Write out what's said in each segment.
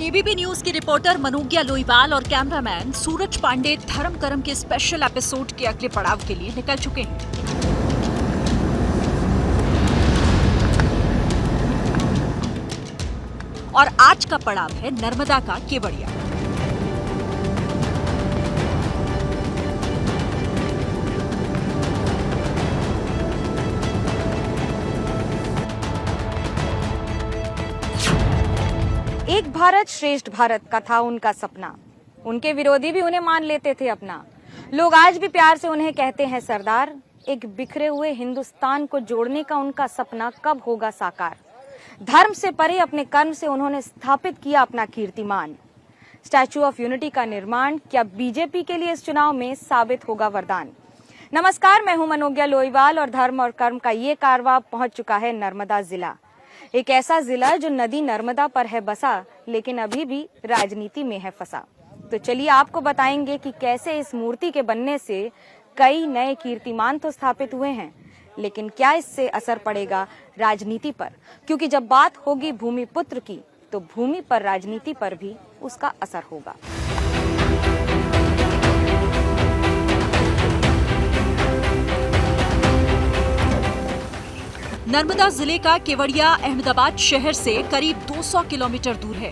ABP news की reporter Manogya Loiwal और cameraman सूरज पांडे धर्म करम के स्पेशल एपिसोड के अगले पड़ाव के लिए निकल चुके हैं। और आज का पड़ाव है नर्मदा का केवड़िया। एक भारत श्रेष्ठ भारत का था उनका सपना। उनके विरोधी भी उन्हें मान लेते थे अपना। लोग आज भी प्यार से उन्हें कहते हैं सरदार। एक बिखरे हुए हिंदुस्तान को जोड़ने का उनका सपना कब होगा साकार। धर्म से परे अपने कर्म से उन्होंने स्थापित किया अपना कीर्तिमान। स्टैच्यू ऑफ यूनिटी का निर्माण क्या बीजेपी के लिए इस चुनाव में साबित होगा वरदान। नमस्कार, मैं हूं मनोज्ञा लोईवाल और धर्म और कर्म का ये कारवां पहुंच चुका है नर्मदा जिला। एक ऐसा जिला जो नदी नर्मदा पर है बसा, लेकिन अभी भी राजनीति में है फंसा। तो चलिए आपको बताएंगे कि कैसे इस मूर्ति के बनने से कई नए कीर्तिमान तो स्थापित हुए हैं, लेकिन क्या इससे असर पड़ेगा राजनीति पर, क्योंकि जब बात होगी भूमि पुत्र की तो भूमि पर राजनीति पर भी उसका असर होगा। नर्मदा जिले का केवड़िया अहमदाबाद शहर से करीब 200 किलोमीटर दूर है।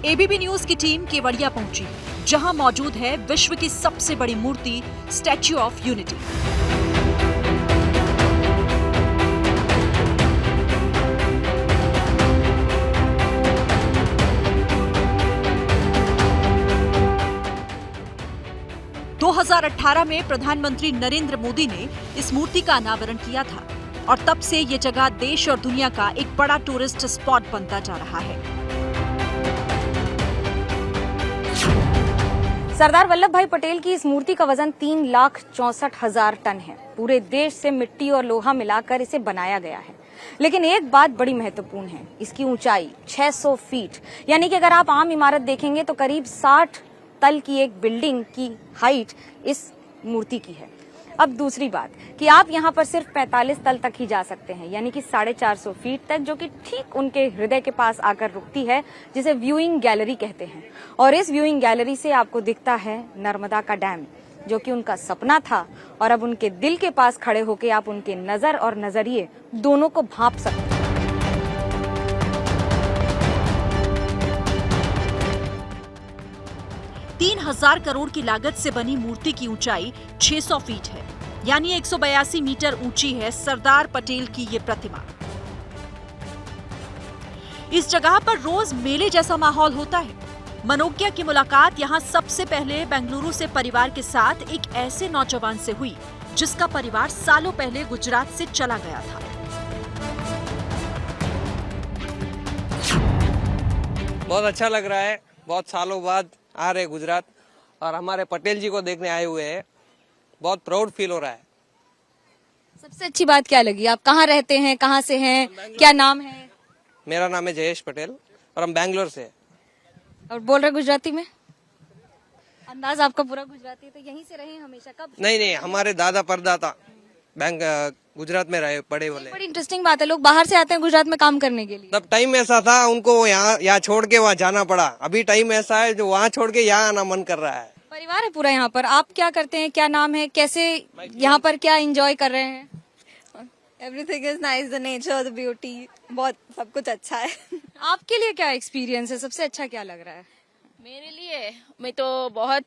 एबीपी न्यूज की टीम केवड़िया पहुंची, जहां मौजूद है विश्व की सबसे बड़ी मूर्ति स्टैच्यू ऑफ यूनिटी। दो 2018 में प्रधानमंत्री नरेंद्र मोदी ने इस मूर्ति का अनावरण किया था और तब से ये जगह देश और दुनिया का एक बड़ा टूरिस्ट स्पॉट बनता जा रहा है। सरदार वल्लभ भाई पटेल की इस मूर्ति का वजन 3,64,000 टन है। पूरे देश से मिट्टी और लोहा मिलाकर इसे बनाया गया है। लेकिन एक बात बड़ी महत्वपूर्ण है, इसकी ऊंचाई 600 फीट, यानी कि अगर आप आम इमारत देखेंगे तो करीब 60 तल की एक बिल्डिंग की हाइट इस मूर्ति की है। अब दूसरी बात कि आप यहाँ पर सिर्फ 45 तल तक ही जा सकते हैं, यानी कि 450 फीट तक, जो कि ठीक उनके हृदय के पास आकर रुकती है, जिसे व्यूइंग गैलरी कहते हैं। और इस व्यूइंग गैलरी से आपको दिखता है नर्मदा का डैम, जो कि उनका सपना था और अब उनके दिल के पास खड़े होकर आप उनके नजर और नजरिए दोनों को भांप सकते हैं। हजार करोड़ की लागत से बनी मूर्ति की ऊंचाई 600 फीट है, यानी 182 मीटर ऊंची है सरदार पटेल की ये प्रतिमा। इस जगह पर रोज मेले जैसा माहौल होता है। मनोज्ञा की मुलाकात यहाँ सबसे पहले बेंगलुरु से परिवार के साथ एक ऐसे नौजवान से हुई जिसका परिवार सालों पहले गुजरात से चला गया था। बहुत अच्छा लग रहा है, बहुत सालों बाद आ रहे गुजरात और हमारे पटेल जी को देखने आए हुए हैं। बहुत प्राउड फील हो रहा है। सबसे अच्छी बात क्या लगी? आप कहाँ रहते हैं, कहाँ से हैं, क्या नाम है? मेरा नाम है जयेश पटेल और हम बैंगलोर से। और बोल रहे गुजराती में? अंदाज आपका पूरा गुजराती है, तो यहीं से रहे हमेशा? कब? नहीं, हमारे दादा परदादा गुजरात में रहे, पड़े बोले। बड़ी इंटरेस्टिंग बात है, लोग बाहर से आते हैं गुजरात में काम करने के लिए। तब टाइम ऐसा था, उनको यहाँ छोड़ के वहाँ जाना पड़ा। अभी टाइम ऐसा है जो वहाँ छोड़ के यहाँ आना मन कर रहा है। परिवार है पूरा यहाँ पर। आप क्या करते हैं, क्या नाम है, कैसे यहाँ पर क्या एंजॉय कर रहे हैं? Everything is nice, the nature, the beauty, बहुत सब कुछ अच्छा है। आपके लिए क्या एक्सपीरियंस है, सबसे अच्छा क्या लग रहा है? मेरे लिए मैं तो बहुत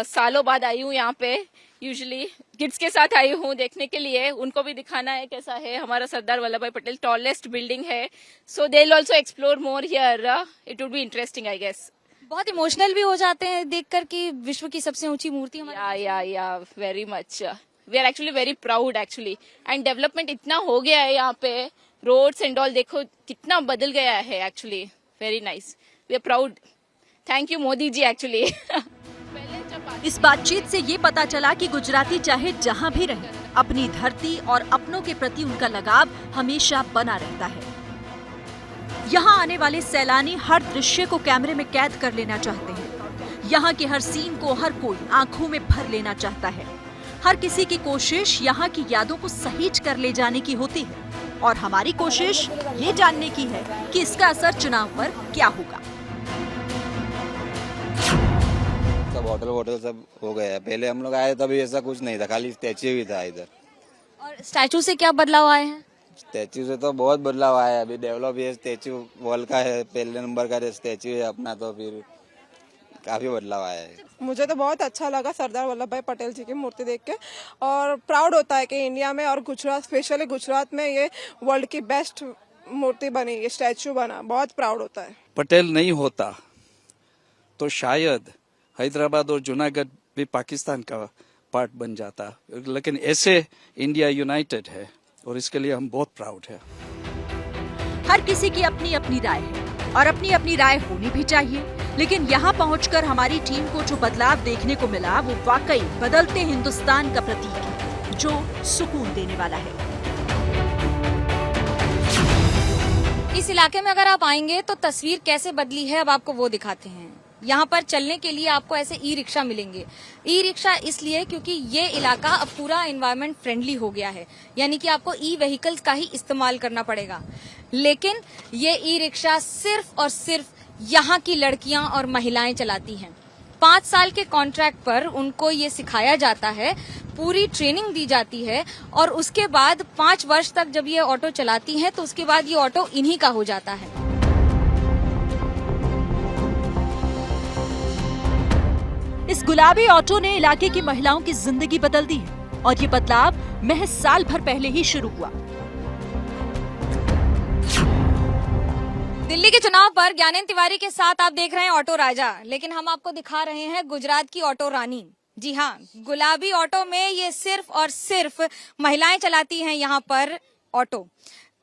सालों बाद आई हूँ यहाँ पे। यूजुअली किड्स के साथ आई हूँ देखने के लिए, उनको भी दिखाना है कैसा है। हमारा सरदार वल्लभ भाई पटेल टॉलेस्ट बिल्डिंग है, so they will also explore more here. It would be interesting I guess. बहुत इमोशनल भी हो जाते हैं देखकर कि विश्व की सबसे ऊंची मूर्ति हमारी। Yeah very much. We are actually very proud actually. And development इतना हो गया है यहाँ पे, रोड्स एंड ऑल देखो कितना बदल गया है actually. Very nice, we are proud. Thank you Modi ji actually. इस बातचीत से ये पता चला कि गुजराती चाहे जहाँ भी रहे, अपनी धरती और अपनों के प्रति उनका लगाव हमेशा बना रहता है। यहाँ आने वाले सैलानी हर दृश्य को कैमरे में कैद कर लेना चाहते हैं। यहाँ के हर सीन को हर कोई आंखों में भर लेना चाहता है। हर किसी की कोशिश यहाँ की यादों को सहेज कर ले जाने की होती है और हमारी कोशिश ये जानने की है कि इसका असर चुनाव पर क्या होगा। होटल सब हो गया है। पहले हम लोग आए तभी ऐसा कुछ नहीं था, खाली स्टैच्यू ही था इधर। और स्टैचू से क्या बदलाव आए हैं? स्टैच्यू से तो बहुत बदलाव आया है। अभी डेवलप ये स्टैच्यू वॉल का है, पहले नंबर का स्टैच्यू है अपना, तो फिर काफी बदलाव आया है। मुझे तो बहुत अच्छा लगा सरदार वल्लभ भाई पटेल जी की मूर्ति देख के, और प्राउड होता है कि इंडिया में और गुजरात, स्पेशली गुजरात में ये वर्ल्ड की बेस्ट मूर्ति बनी, ये स्टैचू बना, बहुत प्राउड होता है। पटेल नहीं होता तो शायद हैदराबाद और जूनागढ़ भी पाकिस्तान का पार्ट बन जाता, लेकिन ऐसे इंडिया यूनाइटेड है और इसके लिए हम बहुत प्राउड है। हर किसी की अपनी अपनी राय है और अपनी अपनी राय होनी भी चाहिए, लेकिन यहाँ पहुंचकर हमारी टीम को जो बदलाव देखने को मिला वो वाकई बदलते हिंदुस्तान का प्रतीक है, जो सुकून देने वाला है। इस इलाके में अगर आप आएंगे तो तस्वीर कैसे बदली है अब आपको वो दिखाते हैं। यहाँ पर चलने के लिए आपको ऐसे ई रिक्शा मिलेंगे। ई रिक्शा इसलिए क्योंकि ये इलाका अब पूरा एनवायरनमेंट फ्रेंडली हो गया है, यानी कि आपको ई व्हीकल्स का ही इस्तेमाल करना पड़ेगा। लेकिन ये ई रिक्शा सिर्फ और सिर्फ यहाँ की लड़कियां और महिलाएं चलाती हैं। 5 साल के कॉन्ट्रैक्ट पर उनको ये सिखाया जाता है, पूरी ट्रेनिंग दी जाती है, और उसके बाद 5 वर्ष तक जब ये ऑटो चलाती हैं तो उसके बाद ये ऑटो इन्हीं का हो जाता है। इस गुलाबी ऑटो ने इलाके की महिलाओं की जिंदगी बदल दी है और ये बदलाव महज साल भर पहले ही शुरू हुआ। दिल्ली के चुनाव पर ज्ञानेंद्र तिवारी के साथ आप देख रहे हैं ऑटो राजा, लेकिन हम आपको दिखा रहे हैं गुजरात की ऑटो रानी। जी हाँ, गुलाबी ऑटो में ये सिर्फ और सिर्फ महिलाएं चलाती हैं यहाँ पर ऑटो।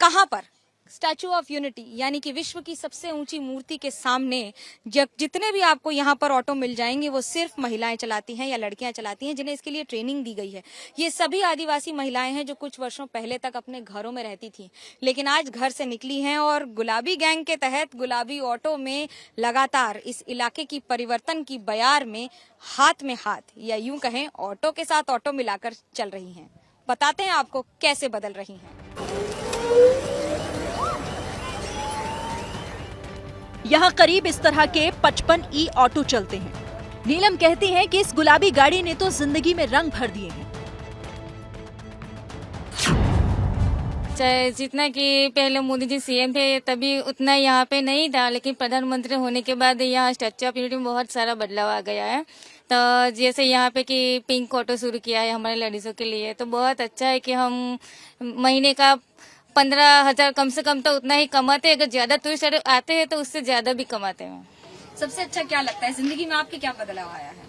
कहाँ पर? स्टैचू ऑफ यूनिटी, यानी कि विश्व की सबसे ऊंची मूर्ति के सामने जितने भी आपको यहाँ पर ऑटो मिल जाएंगे वो सिर्फ महिलाएं चलाती हैं या लड़कियां चलाती हैं, जिन्हें इसके लिए ट्रेनिंग दी गई है। ये सभी आदिवासी महिलाएं हैं जो कुछ वर्षों पहले तक अपने घरों में रहती थी, लेकिन आज घर से निकली हैं और गुलाबी गैंग के तहत गुलाबी ऑटो में लगातार इस इलाके की परिवर्तन की बयार में हाथ में हाथ, या यूं कहें ऑटो के साथ ऑटो मिलाकर चल रही हैं। बताते हैं आपको कैसे बदल रही हैं। यहाँ करीब इस तरह के 55 ई ऑटो चलते हैं। नीलम कहती हैं कि इस गुलाबी गाड़ी ने तो जिंदगी में रंग भर दिए हैं। चाहे जितना कि पहले मोदी जी सीएम थे तभी उतना यहाँ पे नहीं था, लेकिन प्रधानमंत्री होने के बाद यहाँ स्टैच्यू ऑफ यूनिटी में बहुत सारा बदलाव आ गया है। तो जैसे यहाँ पे कि पिंक ऑटो शुरू किया है हमारे लेडीजों के लिए, तो बहुत अच्छा है कि हम महीने का 15,000 कम से कम तो उतना ही कमाते हैं। अगर ज्यादा टूरिस्ट आते हैं तो उससे ज्यादा भी कमाते हैं। सबसे अच्छा क्या लगता है जिंदगी में आपके, क्या बदलाव आया है?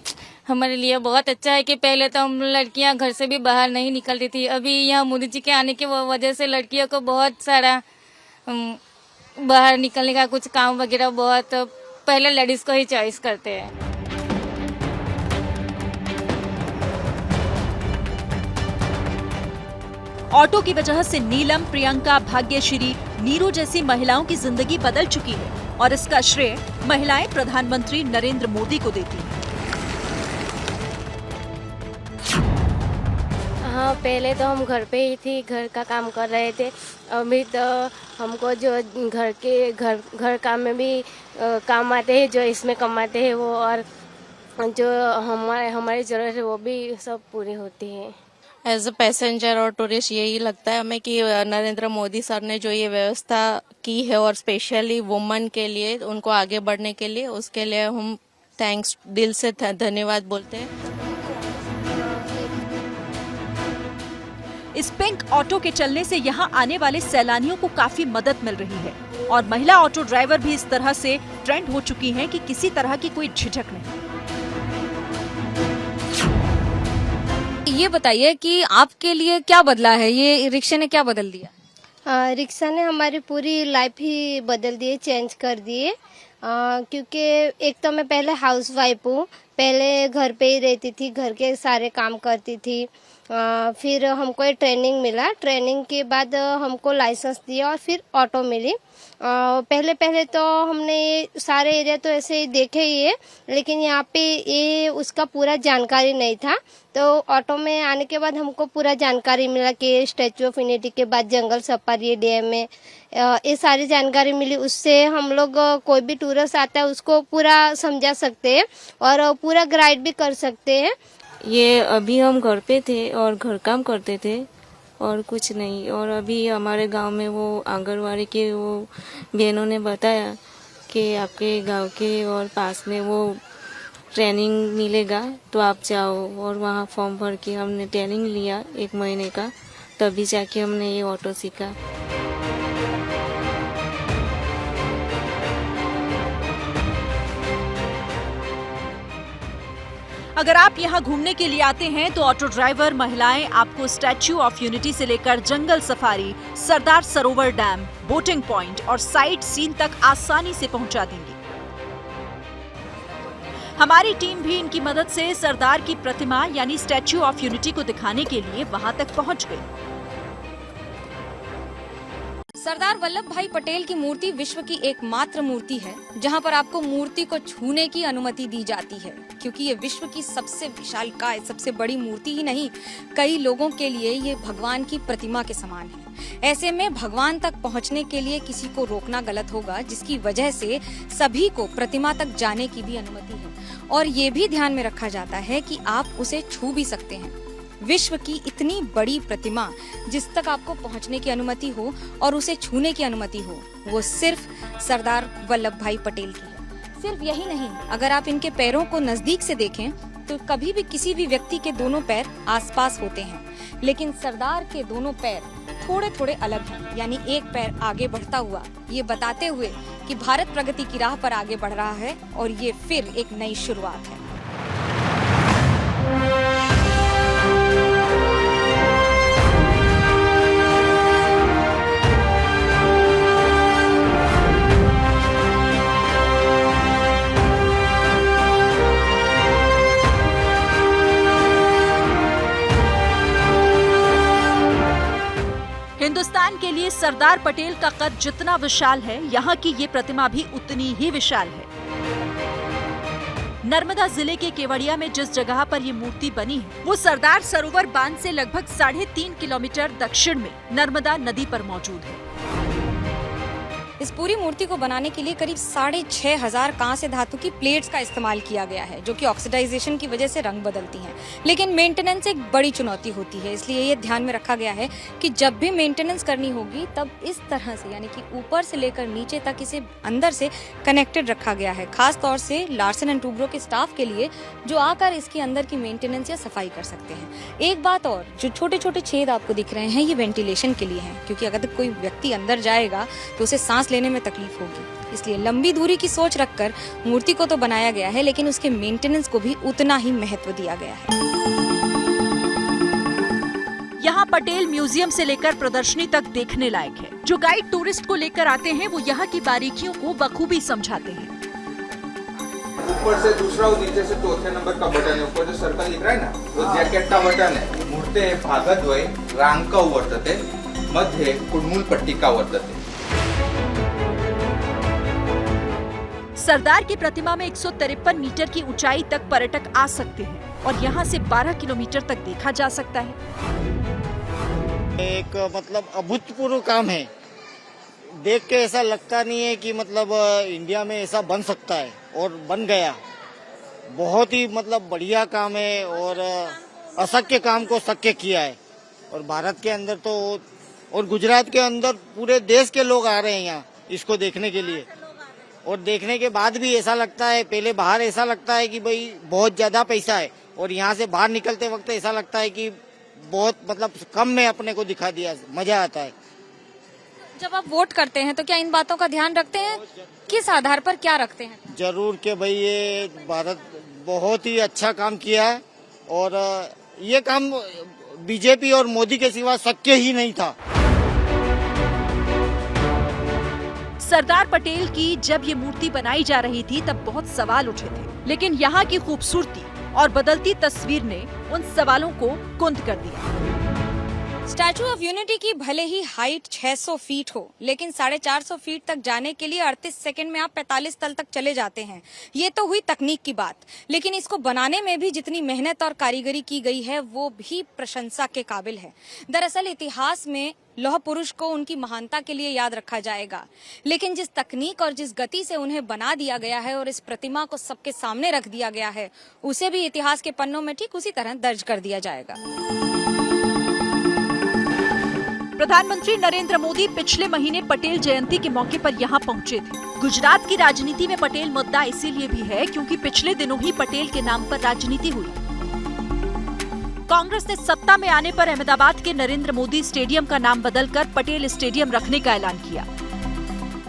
हमारे लिए बहुत अच्छा है कि पहले तो हम लड़कियां घर से भी बाहर नहीं निकलती थी। अभी यहाँ मोदी जी के आने की वजह से लड़कियों को बहुत सारा बाहर निकलने का कुछ काम वगैरह बहुत पहले लेडीज को ही चॉइस करते हैं। ऑटो की वजह से नीलम, प्रियंका, भाग्यश्री, नीरू जैसी महिलाओं की जिंदगी बदल चुकी है और इसका श्रेय महिलाएं प्रधानमंत्री नरेंद्र मोदी को देती हैं। हाँ, पहले तो हम घर पे ही थी, घर का काम कर रहे थे। अभी तो हमको जो घर काम में भी काम आते हैं, जो इसमें कमाते हैं वो, और जो हमारी जरूरत है वो भी सब पूरी होती है। एज अ पैसेंजर और टूरिस्ट यही लगता है हमें कि नरेंद्र मोदी सर ने जो ये व्यवस्था की है और स्पेशली वुमेन के लिए उनको आगे बढ़ने के लिए, उसके लिए हम थैंक्स दिल से धन्यवाद बोलते हैं। इस पिंक ऑटो के चलने से यहाँ आने वाले सैलानियों को काफी मदद मिल रही है और महिला ऑटो ड्राइवर भी इस तरह से ट्रेंड हो चुकी हैं कि किसी तरह की कोई झिझक नहीं। ये बताइए कि आपके लिए क्या बदला है, ये रिक्शा ने क्या बदल दिया? रिक्शा ने हमारी पूरी लाइफ ही बदल दी, चेंज कर दिए। क्योंकि एक तो मैं पहले हाउस वाइफ हूँ, पहले घर पे ही रहती थी, घर के सारे काम करती थी। फिर हमको ट्रेनिंग मिला, ट्रेनिंग के बाद हमको लाइसेंस दिया और फिर ऑटो मिली। पहले पहले तो हमने सारे एरिया तो ऐसे ही देखे ही है, लेकिन यहाँ पे ये उसका पूरा जानकारी नहीं था। तो ऑटो में आने के बाद हमको पूरा जानकारी मिला कि स्टैचू ऑफ यूनिटी के बाद जंगल सफारी डैम में ये सारी जानकारी मिली। उससे हम लोग कोई भी टूरिस्ट आता है उसको पूरा समझा सकते हैं और पूरा गाइड भी कर सकते हैं। ये अभी हम घर पे थे और घर काम करते थे और कुछ नहीं। और अभी हमारे गांव में वो आंगनवाड़ी के वो बहनों ने बताया कि आपके गांव के और पास में वो ट्रेनिंग मिलेगा तो आप जाओ। और वहाँ फॉर्म भर के हमने ट्रेनिंग लिया 1 महीने का, तभी जाके हमने ये ऑटो सीखा। अगर आप यहाँ घूमने के लिए आते हैं तो ऑटो ड्राइवर महिलाएं आपको स्टैच्यू ऑफ यूनिटी से लेकर जंगल safari, Sardar Sarovar dam, boating point और साइट सीन तक आसानी से पहुंचा देंगी। हमारी टीम भी इनकी मदद से सरदार की प्रतिमा यानी स्टैच्यू ऑफ यूनिटी को दिखाने के लिए वहां तक पहुंच गई। सरदार वल्लभ भाई पटेल की मूर्ति विश्व की एकमात्र मूर्ति है जहां पर आपको मूर्ति को छूने की अनुमति दी जाती है, क्योंकि ये विश्व की सबसे विशालकाय, सबसे बड़ी मूर्ति ही नहीं, कई लोगों के लिए ये भगवान की प्रतिमा के समान है। ऐसे में भगवान तक पहुंचने के लिए किसी को रोकना गलत होगा, जिसकी वजह से सभी को प्रतिमा तक जाने की भी अनुमति है। और ये भी ध्यान में रखा जाता है कि आप उसे छू भी सकते हैं। विश्व की इतनी बड़ी प्रतिमा जिस तक आपको पहुंचने की अनुमति हो और उसे छूने की अनुमति हो, वो सिर्फ सरदार वल्लभ भाई पटेल की है। सिर्फ यही नहीं, अगर आप इनके पैरों को नजदीक से देखें तो कभी भी किसी भी व्यक्ति के दोनों पैर आसपास होते हैं, लेकिन सरदार के दोनों पैर थोड़े थोड़े अलग हैं, यानी एक पैर आगे बढ़ता हुआ, ये बताते हुए कि भारत प्रगति की राह पर आगे बढ़ रहा है और ये फिर एक नई शुरुआत है। हिंदुस्तान के लिए सरदार पटेल का कद जितना विशाल है, यहाँ की ये प्रतिमा भी उतनी ही विशाल है। नर्मदा जिले के केवड़िया में जिस जगह पर ये मूर्ति बनी है वो सरदार सरोवर बांध से लगभग 3.5 किलोमीटर दक्षिण में नर्मदा नदी पर मौजूद है। इस पूरी मूर्ति को बनाने के लिए करीब 6,500 कांस्य धातु की प्लेट्स का इस्तेमाल किया गया है, जो कि ऑक्सीडाइजेशन की वजह से रंग बदलती हैं। लेकिन मेंटेनेंस एक बड़ी चुनौती होती है, इसलिए ये ध्यान में रखा गया है कि जब भी मेंटेनेंस करनी होगी तब इस तरह से, यानी कि ऊपर से लेकर नीचे तक इसे अंदर से कनेक्टेड रखा गया है, खास तौर से लार्सन एंड टूब्रो के स्टाफ के लिए, जो आकर इसके अंदर की मेंटेनेंस या सफाई कर सकते हैं। एक बात और, जो छोटे छोटे छेद आपको दिख रहे हैं ये वेंटिलेशन के लिए हैं, क्योंकि अगर कोई व्यक्ति अंदर जाएगा तो उसे सांस लेने में तकलीफ होगी। इसलिए लंबी दूरी की सोच रखकर मूर्ति को तो बनाया गया है, लेकिन उसके मेंटेनेंस को भी उतना ही महत्व दिया गया है। यहाँ पटेल म्यूजियम से लेकर प्रदर्शनी तक देखने लायक है। जो गाइड टूरिस्ट को लेकर आते हैं वो यहाँ की बारीकियों को बखूबी समझाते हैं। ऊपर से दूसरा और नीचे से 4थे नंबर का बटन है, ऊपर जो सर्कल दिख रहा है ना, वो जैकेट का बटन है। मूर्ते भागद्वय रांका वर्तते, मध्ये कुडमूल पट्टिका वर्तते। सरदार की प्रतिमा में 153 मीटर की ऊंचाई तक पर्यटक आ सकते हैं और यहाँ से 12 किलोमीटर तक देखा जा सकता है। एक मतलब अभूतपूर्व काम है, देख के ऐसा लगता नहीं है कि मतलब इंडिया में ऐसा बन सकता है, और बन गया। बहुत ही मतलब बढ़िया काम है और अशक्य काम को शक्य किया है। और भारत के अंदर तो और गुजरात के अंदर पूरे देश के लोग आ रहे हैं यहाँ इसको देखने के लिए। और देखने के बाद भी ऐसा लगता है, पहले बाहर ऐसा लगता है कि भाई बहुत ज्यादा पैसा है, और यहाँ से बाहर निकलते वक्त ऐसा लगता है कि बहुत मतलब कम में अपने को दिखा दिया, मजा आता है। जब आप वोट करते हैं तो क्या इन बातों का ध्यान रखते हैं? किस आधार पर क्या रखते हैं? जरूर कि भाई ये भारत बहुत ही अच्छा काम किया है, और ये काम बीजेपी और मोदी के सिवा शक्य ही नहीं था। सरदार पटेल की जब ये मूर्ति बनाई जा रही थी तब बहुत सवाल उठे थे, लेकिन यहाँ की खूबसूरती और बदलती तस्वीर ने उन सवालों को कुंद कर दिया। स्टैचू ऑफ यूनिटी की भले ही हाइट 600 फीट हो, लेकिन 450 फीट तक जाने के लिए 38 सेकंड में आप 45 तल तक चले जाते हैं। ये तो हुई तकनीक की बात, लेकिन इसको बनाने में भी जितनी मेहनत और कारीगरी की गई है वो भी प्रशंसा के काबिल है। दरअसल इतिहास में लौह पुरुष को उनकी महानता के लिए याद रखा जाएगा, लेकिन जिस तकनीक और जिस गति से उन्हें बना दिया गया है और इस प्रतिमा को सबके सामने रख दिया गया है, उसे भी इतिहास के पन्नों में ठीक उसी तरह दर्ज कर दिया जाएगा। प्रधानमंत्री नरेंद्र मोदी पिछले महीने पटेल जयंती के मौके पर यहाँ पहुँचे थे। गुजरात की राजनीति में पटेल मुद्दा इसीलिए भी है क्योंकि पिछले दिनों ही पटेल के नाम पर राजनीति हुई। कांग्रेस ने सत्ता में आने पर अहमदाबाद के नरेंद्र मोदी स्टेडियम का नाम बदलकर पटेल स्टेडियम रखने का ऐलान किया।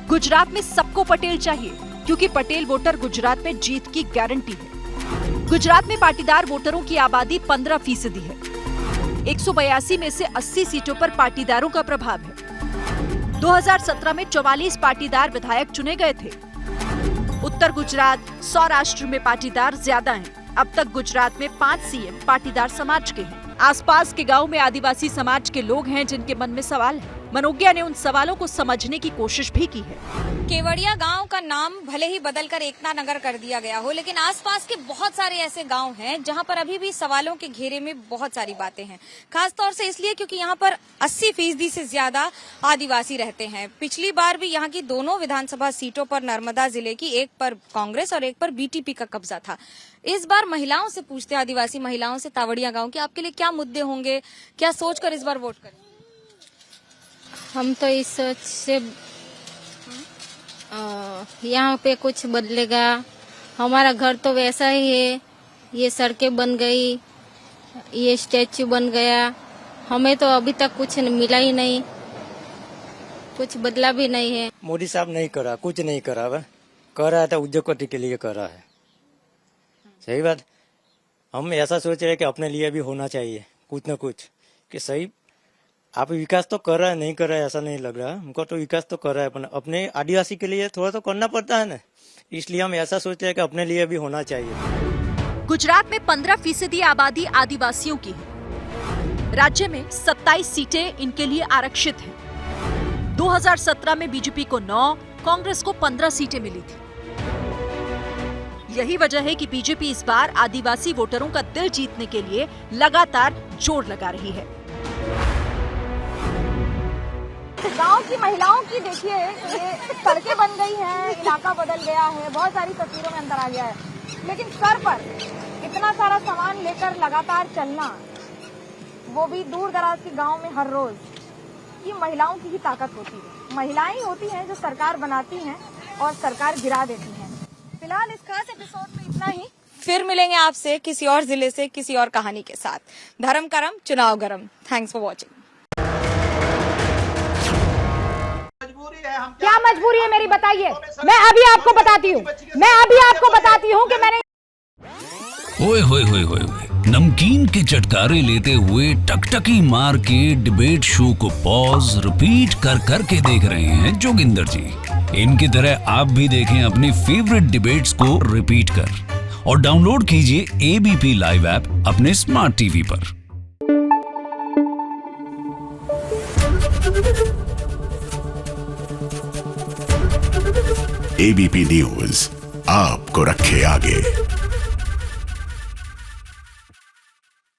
गुजरात में सबको पटेल चाहिए क्योंकि पटेल वोटर गुजरात में जीत की गारंटी है। गुजरात में पाटीदार वोटरों की आबादी 15% है। 182 में से 80 सीटों पर पाटीदारों का प्रभाव है। 2017 में 44 पाटीदार विधायक चुने गए थे। उत्तर गुजरात, सौराष्ट्र में पाटीदार ज्यादा हैं। अब तक गुजरात में 5 सीएम पाटीदार समाज के हैं। आसपास के गांव में आदिवासी समाज के लोग हैं जिनके मन में सवाल है। मनोज्ञा ने उन सवालों को समझने की कोशिश भी की है। केवड़िया गांव का नाम भले ही बदलकर एकता नगर कर दिया गया हो, लेकिन आसपास के बहुत सारे ऐसे गांव हैं जहां पर अभी भी सवालों के घेरे में बहुत सारी बातें हैं। खास तौर से इसलिए क्योंकि यहां पर 80% से ज्यादा आदिवासी रहते हैं। पिछली बार भी यहां की दोनों विधानसभा सीटों पर नर्मदा जिले की एक पर कांग्रेस और एक पर बीटीपी का कब्जा था। इस बार महिलाओं से पूछते, आदिवासी महिलाओं से तावड़िया गाँव के आपके लिए क्या मुद्दे होंगे, क्या सोचकर इस बार वोट करें? हम तो इस सोच से यहाँ पे कुछ बदलेगा। हमारा घर तो वैसा ही है, ये सड़कें बन गई, ये स्टैचू बन गया, हमें तो अभी तक कुछ मिला ही नहीं, कुछ बदला भी नहीं है। मोदी साहब नहीं करा, कुछ नहीं करा, वह कर रहा था उद्योगपति के लिए कर रहा है। सही बात, हम ऐसा सोच रहे हैं कि अपने लिए भी होना चाहिए कुछ न कुछ, कि सही आप विकास तो कर रहा है, नहीं कर रहा है ऐसा नहीं लग रहा, हमको तो विकास तो कर रहा है, अपने आदिवासी के लिए थोड़ा तो करना पड़ता है ना, इसलिए हम ऐसा सोचते हैं कि अपने लिए भी होना चाहिए। गुजरात में 15% आबादी आदिवासियों की है। राज्य में 27 सीटें इनके लिए आरक्षित हैं। 2017 में बीजेपी को 9, कांग्रेस को 15 सीटें मिली थी। यही वजह है कि बीजेपी इस बार आदिवासी वोटरों का दिल जीतने के लिए लगातार जोर लगा रही है। गांव की महिलाओं की देखिए, ये सड़कें बन गई हैं, इलाका बदल गया है, बहुत सारी तस्वीरों में अंदर आ गया है, लेकिन सर पर इतना सारा सामान लेकर लगातार चलना, वो भी दूर दराज के गांव में हर रोज, ये महिलाओं की ही ताकत होती है। महिलाएं ही होती हैं जो सरकार बनाती हैं और सरकार गिरा देती हैं। फिलहाल इस खास एपिसोड में इतना ही। फिर मिलेंगे आपसे किसी और जिले से किसी और कहानी के साथ। धर्म करम, चुनाव गरम। Thanks for watching. क्या मजबूरी है मेरी, बताइए। मैं अभी आपको बताती हूँ कि मैंने ओए होए होए होए नमकीन के चटकारे लेते हुए टकटकी मार के डिबेट शो को पॉज रिपीट कर करके देख रहे हैं जोगिंदर जी। इनकी तरह आप भी देखें अपनी फेवरेट डिबेट्स को रिपीट कर और डाउनलोड कीजिए एबीपी लाइव ऐप अपने स्मार्ट टीवी पर। एबीपी न्यूज आपको रखे आगे।